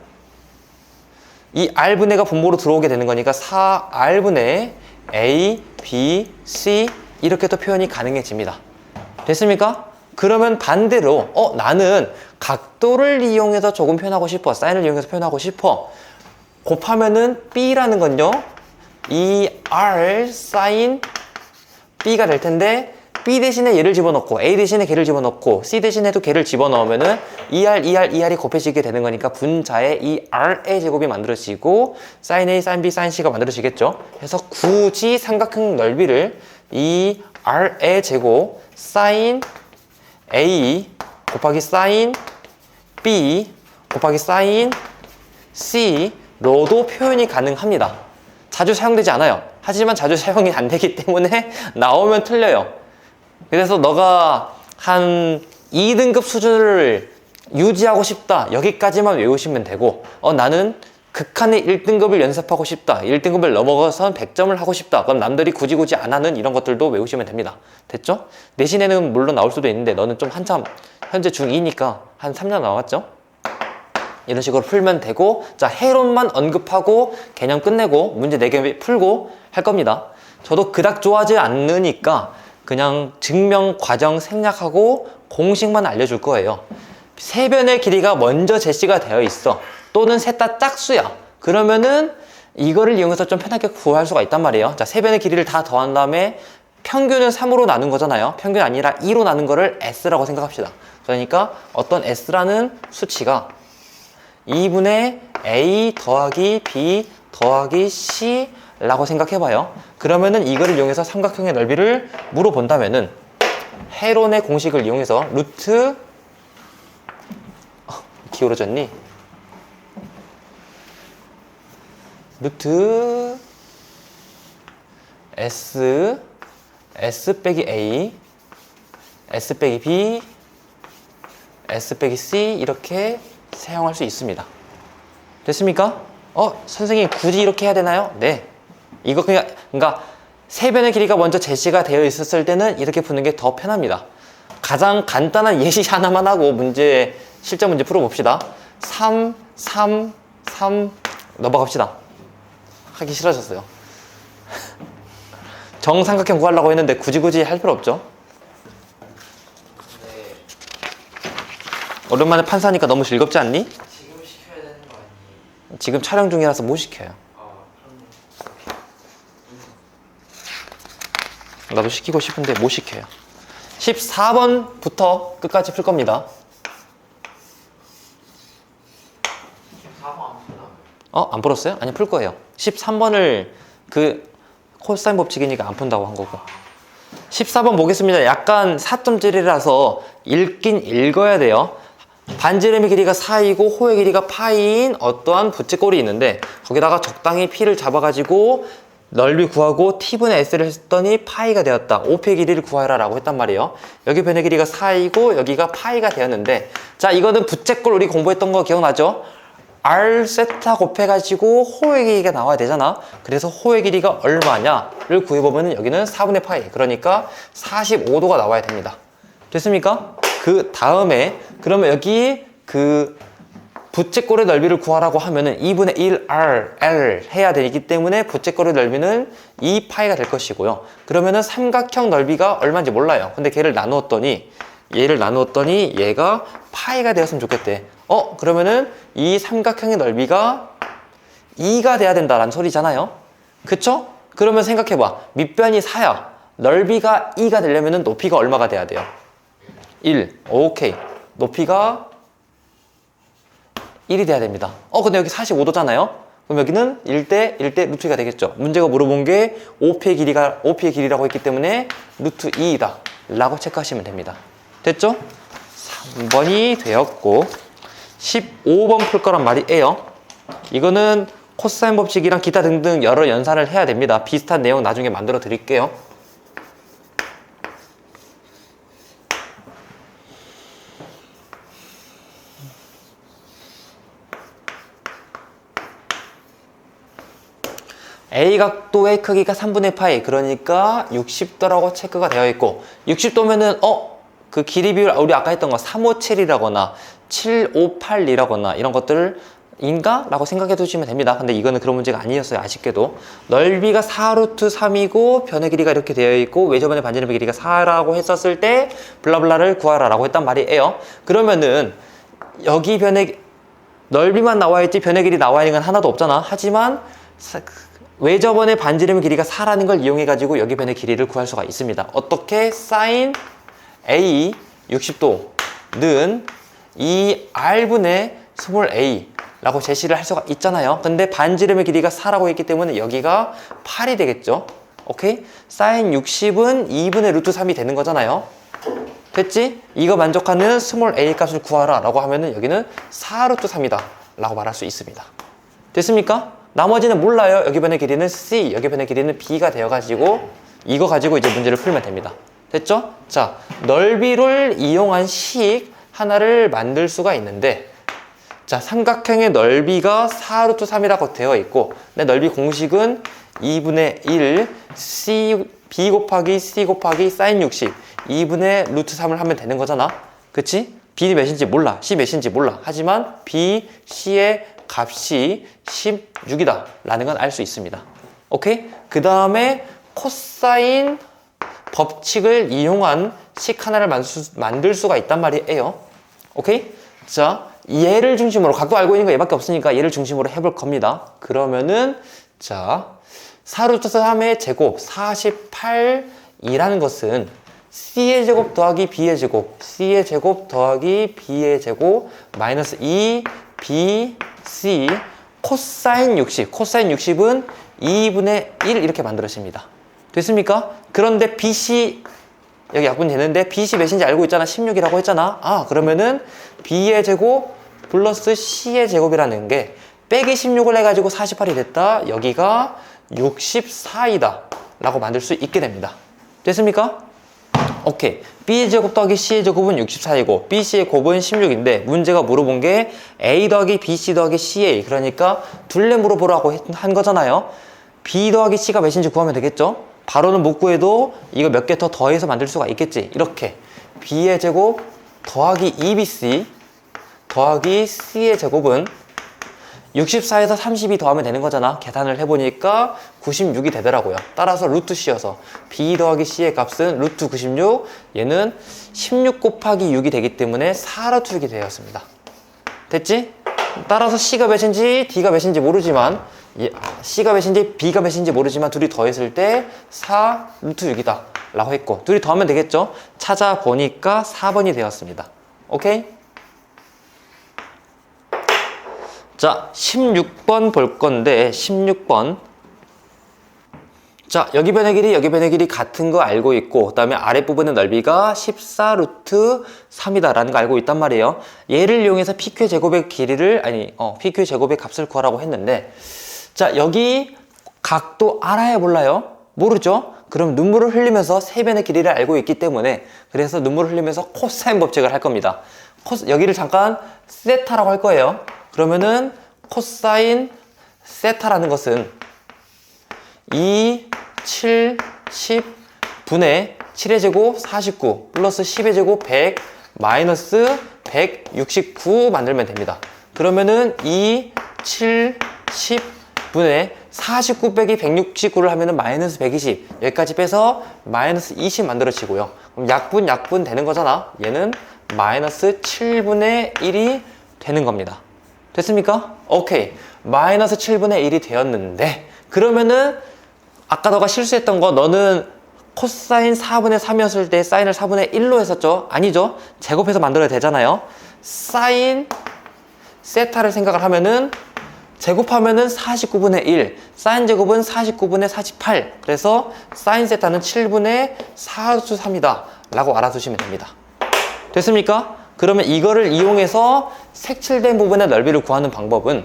이 R분의가 분모로 들어오게 되는 거니까 4R분의 A, B, C 이렇게 또 표현이 가능해집니다. 됐습니까? 그러면 반대로 나는 각도를 이용해서 조금 표현하고 싶어. 사인을 이용해서 표현하고 싶어. 곱하면은 B라는 건요. 이 R sin B가 될 텐데 B 대신에 얘를 집어넣고 A 대신에 걔를 집어넣고 C 대신에도 걔를 집어넣으면은 2R이 곱해지게 되는 거니까 분자에 이 R의 제곱이 만들어지고 sin A, sin B, sin C가 만들어지겠죠. 그래서 굳이 삼각형 넓이를 이 R의 제곱 sin A 곱하기 sin B 곱하기 sin C로도 표현이 가능합니다. 자주 사용되지 않아요. 하지만 자주 사용이 안 되기 때문에 나오면 틀려요. 그래서 너가 한 2등급 수준을 유지하고 싶다. 여기까지만 외우시면 되고 나는 극한의 1등급을 연습하고 싶다. 1등급을 넘어가서 100점을 하고 싶다. 그럼 남들이 굳이 안 하는 이런 것들도 외우시면 됩니다. 됐죠? 내신에는 물론 나올 수도 있는데 너는 좀 한참 현재 중2니까 한 3년 나왔죠? 이런 식으로 풀면 되고 자 해론만 언급하고 개념 끝내고 문제 4개 풀고 할 겁니다. 저도 그닥 좋아하지 않으니까 그냥 증명 과정 생략하고 공식만 알려줄 거예요. 세변의 길이가 먼저 제시가 되어 있어. 또는 셋 다 짝수야. 그러면은 이거를 이용해서 좀 편하게 구할 수가 있단 말이에요. 자, 세변의 길이를 다 더한 다음에 평균은 3으로 나눈 거잖아요. 평균 아니라 2로 나눈 거를 S라고 생각합시다. 그러니까 어떤 S라는 수치가 2분의 A 더하기 B 더하기 C 라고 생각해봐요. 그러면은 이거를 이용해서 삼각형의 넓이를 물어본다면은 해론의 공식을 이용해서 루트 기울어졌니? 루트 S 빼기 A S 빼기 B S 빼기 C 이렇게 사용할 수 있습니다. 됐습니까? 선생님 굳이 이렇게 해야 되나요? 네. 이거 그러니까 세변의 길이가 먼저 제시가 되어 있었을 때는 이렇게 푸는 게 더 편합니다. 가장 간단한 예시 하나만 하고 실전 문제 풀어봅시다. 3 넘어갑시다. 하기 싫어졌어요. 정삼각형 구하려고 했는데 굳이 할 필요 없죠. 근데 오랜만에 판사니까 너무 즐겁지 않니? 지금 시켜야 되는 거 아니에요? 지금 촬영 중이라서 못 시켜요. 그럼 나도 시키고 싶은데 못 시켜요. 14번부터 끝까지 풀 겁니다. 4번 안 풀나요? 안 풀었어요? 아니, 풀 거예요. 13번을 코사인 법칙이니까 안 푼다고 한 거고. 14번 보겠습니다. 약간 4점짜리라서 읽긴 읽어야 돼요. 반지름의 길이가 4이고 호의 길이가 파이인 어떠한 부채꼴이 있는데 거기다가 적당히 P를 잡아가지고 넓이 구하고 T분의 S를 했더니 파이가 되었다. OP의 길이를 구하라 라고 했단 말이에요. 여기 변의 길이가 4이고 여기가 파이가 되었는데 자, 이거는 부채꼴 우리 공부했던 거 기억나죠? R 세타 곱해가지고 호의 길이가 나와야 되잖아. 그래서 호의 길이가 얼마냐를 구해보면 여기는 4분의 파이, 그러니까 45도가 나와야 됩니다. 됐습니까? 그 다음에 그러면 여기 부채꼴의 넓이를 구하라고 하면은 2분의 1R, L 해야 되기 때문에 부채꼴의 넓이는 2파이가 될 것이고요. 그러면은 삼각형 넓이가 얼마인지 몰라요. 근데 걔를 나누었더니 얘를 나누었더니 얘가 파이가 되었으면 좋겠대. 그러면은 이 삼각형의 넓이가 2가 돼야 된다라는 소리잖아요. 그쵸? 그러면 생각해봐. 밑변이 4야. 넓이가 2가 되려면은 높이가 얼마가 돼야 돼요? 1. 오케이. 높이가 1이 돼야 됩니다. 근데 여기 45도잖아요? 그럼 여기는 1대 1대 루트 2가 되겠죠. 문제가 물어본 게 OP의 길이라고 했기 때문에 루트 2이다 라고 체크하시면 됩니다. 됐죠? 3번이 되었고 15번 풀 거란 말이에요. 이거는 코사인 법칙이랑 기타 등등 여러 연산을 해야 됩니다. 비슷한 내용 나중에 만들어 드릴게요. A 각도의 크기가 3분의 파이, 그러니까 60도라고 체크가 되어 있고, 60도면은 그 길이 비율 우리 아까 했던 거 357이라거나 758이라거나 이런 것들을 인가? 라고 생각해 두시면 됩니다. 근데 이거는 그런 문제가 아니었어요. 아쉽게도 넓이가 4루트 3이고 변의 길이가 이렇게 되어 있고 외접원의 반지름의 길이가 4라고 했었을 때 블라블라를 구하라 라고 했단 말이에요. 그러면은 여기 변의 넓이만 나와 있지 변의 길이 나와 있는 건 하나도 없잖아. 하지만 외접원의 반지름의 길이가 4라는 걸 이용해 가지고 여기 변의 길이를 구할 수가 있습니다. 어떻게? sin A 60도는 이 R분의 스몰 a 라고 제시를 할 수가 있잖아요. 근데 반지름의 길이가 4라고 했기 때문에 여기가 8이 되겠죠. 오케이? sin 60은 2분의 루트 3이 되는 거잖아요. 됐지? 이거 만족하는 스몰 a 값을 구하라 라고 하면은 여기는 4루트 3이다 라고 말할 수 있습니다. 됐습니까? 나머지는 몰라요. 여기 변의 길이는 c, 여기 변의 길이는 b가 되어가지고 이거 가지고 이제 문제를 풀면 됩니다. 됐죠? 자, 넓이를 이용한 식 하나를 만들 수가 있는데, 자, 삼각형의 넓이가 4루트 3이라고 되어 있고, 내 넓이 공식은 2분의 1 b 곱하기 c 곱하기 sin 60 2분의 루트 3을 하면 되는 거잖아. 그치? b는 몇인지 몰라, c 몇인지 몰라. 하지만 b, c의 값이 16이다 라는 건 알 수 있습니다. 오케이? 그 다음에 코사인 법칙을 이용한 식 하나를 만들 수가 있단 말이에요. 오케이? 자, 얘를 중심으로, 각도 알고 있는 거 얘밖에 없으니까 얘를 중심으로 해볼 겁니다. 그러면은, 자, 4루트 3의 제곱 48이라는 것은 c의 제곱 더하기 b의 제곱, c의 제곱 더하기 b의 제곱 마이너스 2b c 코사인 60, 코사인 60은 2분의 1 이렇게 만들어집니다. 됐습니까? 그런데 bc 여기 약분이 되는데 bc 몇인지 알고 있잖아. 16이라고 했잖아. 그러면은 b의 제곱 플러스 c의 제곱이라는 게 빼기 16을 해가지고 48이 됐다. 여기가 64이다 라고 만들 수 있게 됩니다. 됐습니까? 오케이. b의 제곱 더하기 c의 제곱은 64이고 bc의 곱은 16인데 문제가 물어본 게 a 더하기 bc 더하기 ca, 그러니까 둘레 물어보라고 한 거잖아요. b 더하기 c가 몇인지 구하면 되겠죠? 바로는 못 구해도 이거 몇 개 더 더해서 만들 수가 있겠지. 이렇게 b의 제곱 더하기 2bc 더하기 c의 제곱은 64에서 32 더하면 되는 거잖아. 계산을 해보니까 96이 되더라고요. 따라서 루트 c여서 b 더하기 c의 값은 루트 96, 얘는 16 곱하기 6이 되기 때문에 4루트 6이 되었습니다. 됐지? 따라서 c가 몇인지 d가 몇인지 모르지만 c가 몇인지 b가 몇인지 모르지만 둘이 더했을 때 4루트 6이다 라고 했고, 둘이 더하면 되겠죠? 찾아보니까 4번이 되었습니다. 오케이? 자, 16번 볼 건데 16번, 자, 여기 변의 길이 여기 변의 길이 같은 거 알고 있고, 그 다음에 아랫부분의 넓이가 14루트 3이다 라는 거 알고 있단 말이에요. 얘를 이용해서 PQ의 제곱의 길이를 PQ의 제곱의 값을 구하라고 했는데, 자, 여기 각도 알아야 몰라요? 모르죠? 그럼 눈물을 흘리면서 세 변의 길이를 알고 있기 때문에, 그래서 눈물을 흘리면서 코사인 법칙을 할 겁니다. 여기를 잠깐 세타라고 할 거예요. 그러면은 코사인 세타라는 것은 2, 7, 10 분의 7의 제곱 49 플러스 10의 제곱 100 마이너스 169 만들면 됩니다. 그러면은 2, 7, 10 분의 49 빼기 169를 하면은 마이너스 120. 여기까지 빼서 마이너스 20 만들어지고요. 그럼 약분 되는 거잖아. 얘는 마이너스 7분의 1이 되는 겁니다. 됐습니까? 오케이. 마이너스 7분의 1이 되었는데, 그러면은 아까 너가 실수했던 거, 너는 코사인 4분의 3이었을 때 사인을 4분의 1로 했었죠? 아니죠? 제곱해서 만들어야 되잖아요. 사인 세타를 생각을 하면은 제곱하면은 49분의 1, 사인 제곱은 49분의 48. 그래서 사인 세타는 7분의 4루트 3이다 라고 알아두시면 됩니다. 됐습니까? 그러면 이거를 이용해서 색칠된 부분의 넓이를 구하는 방법은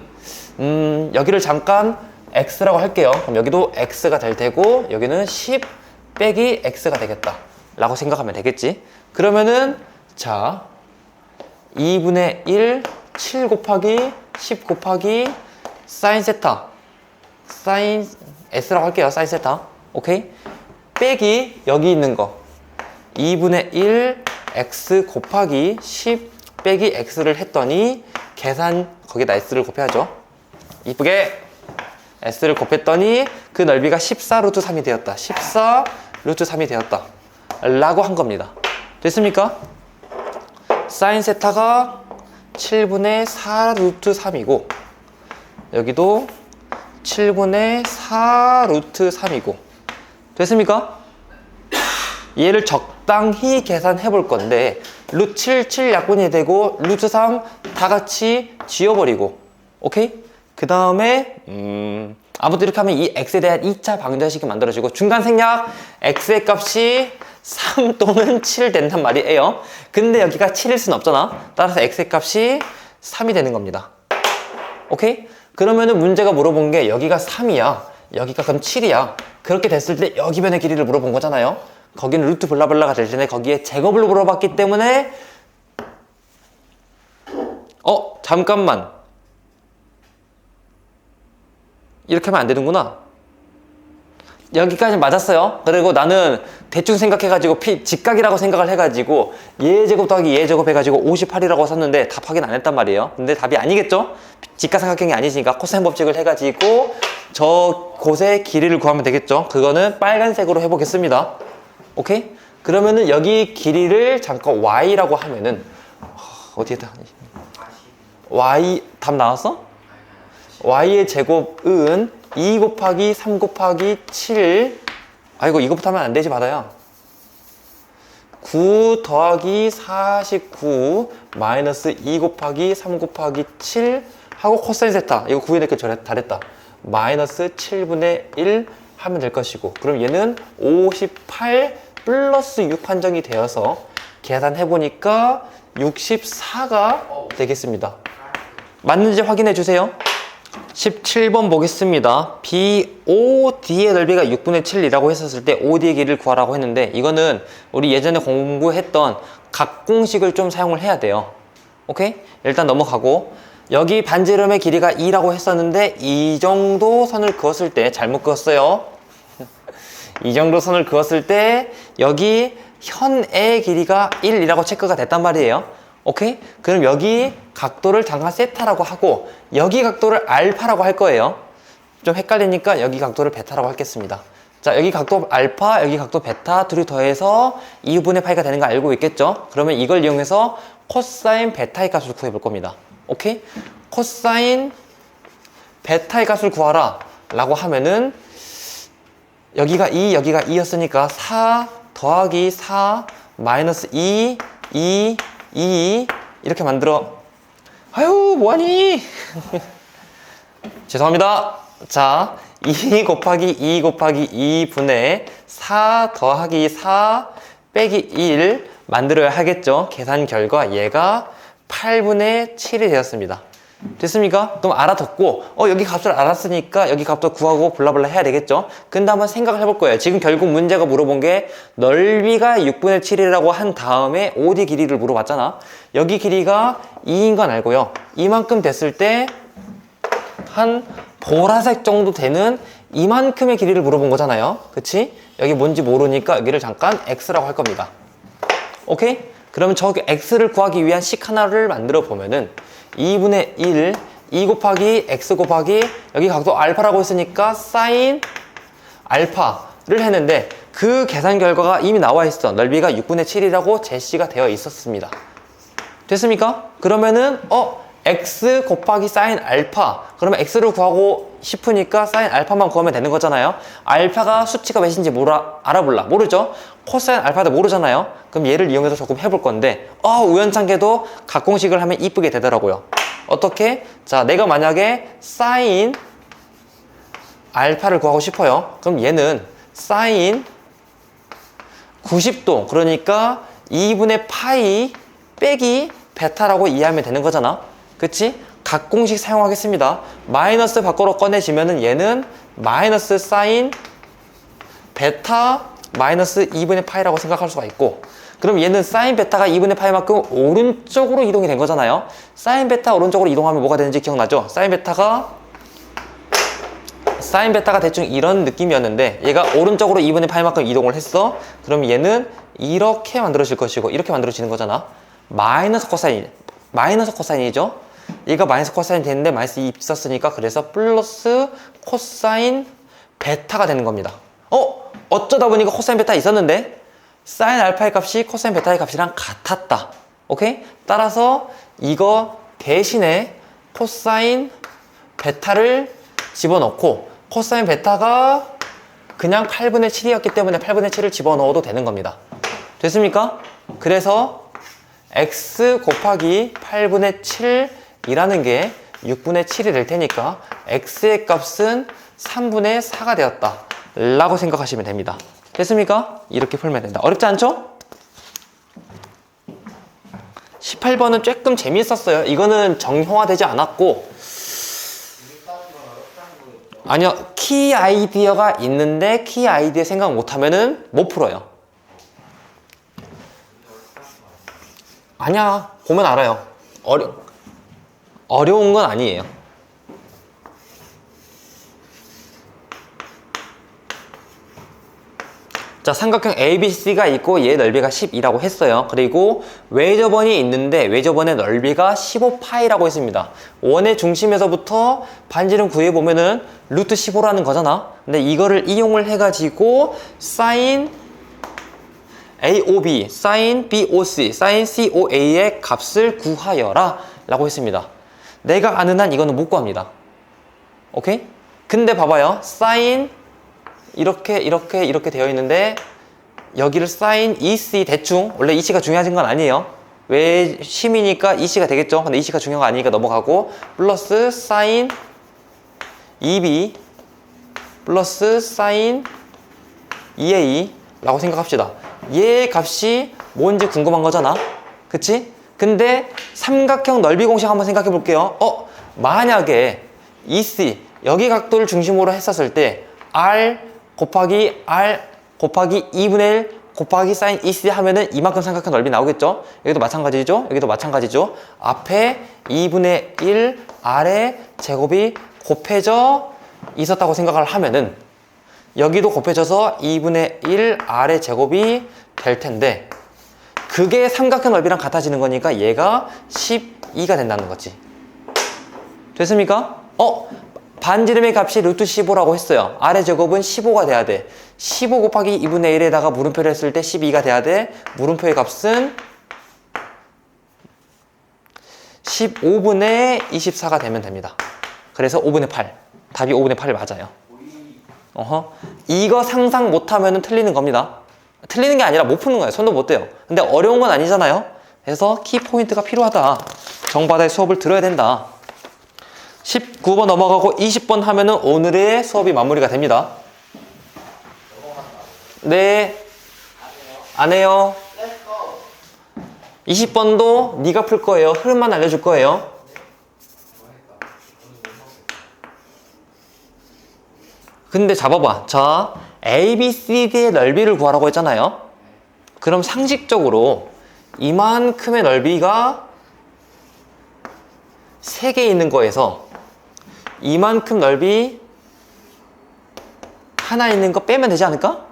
여기를 잠깐 x라고 할게요. 그럼 여기도 x가 될 테고 여기는 10 빼기 x가 되겠다 라고 생각하면 되겠지. 그러면은 자 2분의 1 7 곱하기 10 곱하기 사인 세타, 사인 s라고 할게요. 사인 세타. 오케이? 빼기 여기 있는 거 2분의 1 x 곱하기 10 빼기 x를 했더니 계산 거기다 s를 곱해야죠. 이쁘게 s를 곱했더니 그 넓이가 14 루트 3이 되었다. 14 루트 3이 되었다 라고 한 겁니다. 됐습니까? 사인 세타가 7분의 4 루트 3이고 여기도 7분의 4 루트 3이고 됐습니까? 얘를 적당히 계산해 볼 건데 루트 7, 7 약분이 되고 루트 3 다 같이 지워버리고 오케이? 그 다음에 아무튼 이렇게 하면 이 x에 대한 2차 방정식이 만들어지고 중간 생략 x의 값이 3 또는 7 된단 말이에요. 근데 여기가 7일 수는 없잖아. 따라서 x의 값이 3이 되는 겁니다. 오케이? 그러면은 문제가 물어본 게 여기가 3이야. 여기가 그럼 7이야. 그렇게 됐을 때 여기 변의 길이를 물어본 거잖아요. 거기는 루트 블라블라가 될 텐데 거기에 제곱을 물어봤기 때문에 잠깐만. 이렇게 하면 안 되는구나. 여기까지 맞았어요. 그리고 나는 대충 생각해가지고 직각이라고 생각을 해가지고 얘 제곱 더하기 얘 제곱 해가지고 58이라고 썼는데 답 확인 안 했단 말이에요. 근데 답이 아니겠죠? 직각삼각형이 아니시니까 코사인 법칙을 해가지고 저 곳의 길이를 구하면 되겠죠? 그거는 빨간색으로 해보겠습니다. 오케이? 그러면은 여기 길이를 잠깐 y라고 하면은 어디에다 y 답 나왔어? y의 제곱은 2 곱하기 3 곱하기 7 아이고 이거부터 하면 안 되지 바다야. 9 더하기 49 마이너스 2 곱하기 3 곱하기 7 하고 코사인 세타 이거 구해낼게 잘했다. 마이너스 7분의 1 하면 될 것이고 그럼 얘는 58 플러스 6 판정이 되어서 계산해보니까 64가 되겠습니다. 맞는지 확인해 주세요. 17번 보겠습니다. BOD의 넓이가 6분의 7이라고 했었을 때 OD의 길이를 구하라고 했는데 이거는 우리 예전에 공부했던 각공식을 좀 사용을 해야 돼요. 오케이? 일단 넘어가고 여기 반지름의 길이가 2라고 했었는데 이 정도 선을 그었을 때 잘못 그었어요. 이 정도 선을 그었을 때 여기 현의 길이가 1이라고 체크가 됐단 말이에요. 오케이? 그럼 여기 각도를 잠깐 세타라고 하고 여기 각도를 알파라고 할 거예요. 좀 헷갈리니까 여기 각도를 베타라고 하겠습니다. 자, 여기 각도 알파, 여기 각도 베타 둘이 더해서 2분의 파이가 되는 거 알고 있겠죠? 그러면 이걸 이용해서 코사인 베타의 값을 구해 볼 겁니다. 오케이? 코사인 베타의 값을 구하라 라고 하면은 여기가 2, 여기가 2였으니까 4 더하기 4 마이너스 2, 2, 2 이렇게 만들어. 아유 뭐하니? 죄송합니다. 자, 2 곱하기 2 곱하기 2분의 4 더하기 4 빼기 1 만들어야 하겠죠. 계산 결과 얘가 8분의 7이 되었습니다. 됐습니까? 그럼 알아듣고 여기 값을 알았으니까 여기 값도 구하고 블라블라 해야 되겠죠. 근데 한번 생각을 해볼 거예요. 지금 결국 문제가 물어본 게 넓이가 6분의 7이라고 한 다음에 OD 길이를 물어봤잖아. 여기 길이가 2인 건 알고요. 이만큼 됐을 때 한 보라색 정도 되는 이만큼의 길이를 물어본 거잖아요. 그치? 여기 뭔지 모르니까 여기를 잠깐 X라고 할 겁니다. 오케이? 그러면 저 X를 구하기 위한 식 하나를 만들어 보면은 2분의 1, 2 곱하기 x 곱하기 여기 각도 알파라고 했으니까 사인 알파를 했는데 그 계산 결과가 이미 나와 있어. 넓이가 6분의 7이라고 제시가 되어 있었습니다. 됐습니까? 그러면은 x 곱하기 사인 알파, 그러면 x를 구하고 싶으니까 사인 알파만 구하면 되는 거잖아요. 알파가 수치가 몇인지 알아볼라. 모르죠? 코사인 알파도 모르잖아요. 그럼 얘를 이용해서 조금 해볼 건데 우연찮게도 각공식을 하면 이쁘게 되더라고요. 어떻게? 자, 내가 만약에 사인 알파를 구하고 싶어요. 그럼 얘는 사인 90도, 그러니까 2분의 파이 빼기 베타라고 이해하면 되는 거잖아. 그치? 각공식 사용하겠습니다. 마이너스 밖으로 꺼내지면은 얘는 마이너스 사인 베타 마이너스 2분의 파이라고 생각할 수가 있고, 그럼 얘는 사인 베타가 2분의 파이만큼 오른쪽으로 이동이 된 거잖아요. 사인 베타 오른쪽으로 이동하면 뭐가 되는지 기억나죠? 사인 베타가 대충 이런 느낌이었는데 얘가 오른쪽으로 2분의 파이만큼 이동을 했어. 그럼 얘는 이렇게 만들어질 것이고 이렇게 만들어지는 거잖아. 마이너스 코사인이죠. 얘가 마이너스 코사인이 되는데 마이너스 2 있었으니까 그래서 플러스 코사인 베타가 되는 겁니다. 어쩌다 보니까 코사인 베타 있었는데 사인 알파의 값이 코사인 베타의 값이랑 같았다. 오케이? 따라서 이거 대신에 코사인 베타를 집어넣고 코사인 베타가 그냥 8분의 7이었기 때문에 8분의 7을 집어넣어도 되는 겁니다. 됐습니까? 그래서 x 곱하기 8분의 7이라는 게 6분의 7이 될 테니까 x의 값은 3분의 4가 되었다 라고 생각하시면 됩니다. 됐습니까? 이렇게 풀면 된다. 어렵지 않죠? 18번은 조금 재미있었어요. 이거는 정형화되지 않았고, 아니요, 키 아이디어가 있는데 키 아이디어 생각 못하면은 못 풀어요. 아니야, 보면 알아요. 어려운 건 아니에요. 자, 삼각형 ABC가 있고 얘 넓이가 12라고 했어요. 그리고 외접원이 있는데 외접원의 넓이가 15파이라고 했습니다. 원의 중심에서부터 반지름 구해보면은 루트 15라는 거잖아. 근데 이거를 이용을 해가지고 사인 AOB, 사인 BOC, 사인 COA의 값을 구하여라 라고 했습니다. 내가 아는 한 이거는 못 구합니다. 오케이? 근데 봐봐요. 사인 이렇게 되어 있는데 여기를 사인 EC 대충, 원래 EC가 중요하신 건 아니에요. 왜 심이니까 EC가 되겠죠. 근데 EC가 중요한 거 아니니까 넘어가고, 플러스 사인 EB 플러스 사인 EA 라고 생각합시다. 얘의 값이 뭔지 궁금한 거잖아. 그치? 근데 삼각형 넓이 공식 한번 생각해 볼게요. 만약에 EC 여기 각도를 중심으로 했었을 때 R 곱하기 2분의 1 곱하기 사인 EC 하면은 이만큼 삼각형 넓이 나오겠죠? 여기도 마찬가지죠? 여기도 마찬가지죠? 앞에 2분의 1 R의 제곱이 곱해져 있었다고 생각을 하면은 여기도 곱해져서 2분의 1 R의 제곱이 될 텐데, 그게 삼각형 넓이랑 같아지는 거니까 얘가 12가 된다는 거지. 됐습니까? 반지름의 값이 루트 15라고 했어요. R의 제곱은 15가 돼야 돼. 15 곱하기 2분의 1에다가 물음표를 했을 때 12가 돼야 돼. 물음표의 값은 15분의 24가 되면 됩니다. 그래서 5분의 8. 답이 5분의 8이 맞아요. 이거 상상 못하면 틀리는 겁니다. 틀리는 게 아니라 못 푸는 거예요. 손도 못 대요. 근데 어려운 건 아니잖아요. 그래서 키포인트가 필요하다. 정바다의 수업을 들어야 된다. 19번 넘어가고 20번 하면은 오늘의 수업이 마무리가 됩니다. 네. 안 해요. 20번도 네가 풀 거예요. 흐름만 알려줄 거예요. 근데 잡아봐. 자, ABCD의 넓이를 구하라고 했잖아요. 그럼 상식적으로 이만큼의 넓이가 3개 있는 거에서 이만큼 넓이 하나 있는 거 빼면 되지 않을까?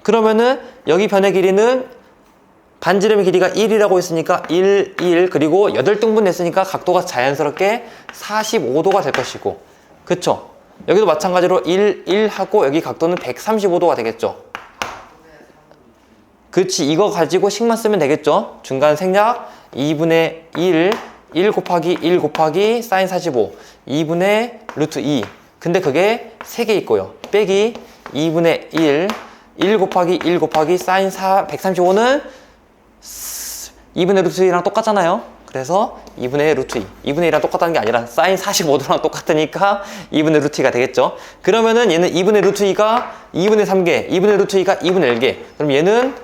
그러면은 여기 변의 길이는 반지름의 길이가 1이라고 했으니까 1, 1 그리고 8등분 냈으니까 각도가 자연스럽게 45도가 될 것이고 그쵸? 여기도 마찬가지로 1, 1 하고 여기 각도는 135도가 되겠죠? 그치, 이거 가지고 식만 쓰면 되겠죠? 중간 생략 2분의 1 곱하기 1 곱하기 사인 45 2분의 루트 2 근데 그게 3개 있고요 빼기 2분의 1 곱하기 1 곱하기 사인 135는 2분의 루트 2랑 똑같잖아요 그래서 2분의 루트 2 2분의 1이랑 똑같다는 게 아니라 사인 45도랑 똑같으니까 2분의 루트 2가 되겠죠 그러면은 얘는 2분의 루트 2가 2분의 3개 2분의 루트 2가 2분의 1개 그럼 얘는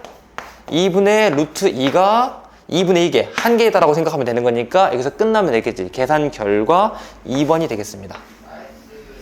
2분의 루트 2가 2분의 2개, 한 개다라고 생각하면 되는 거니까 여기서 끝나면 되겠지. 계산 결과 2번이 되겠습니다.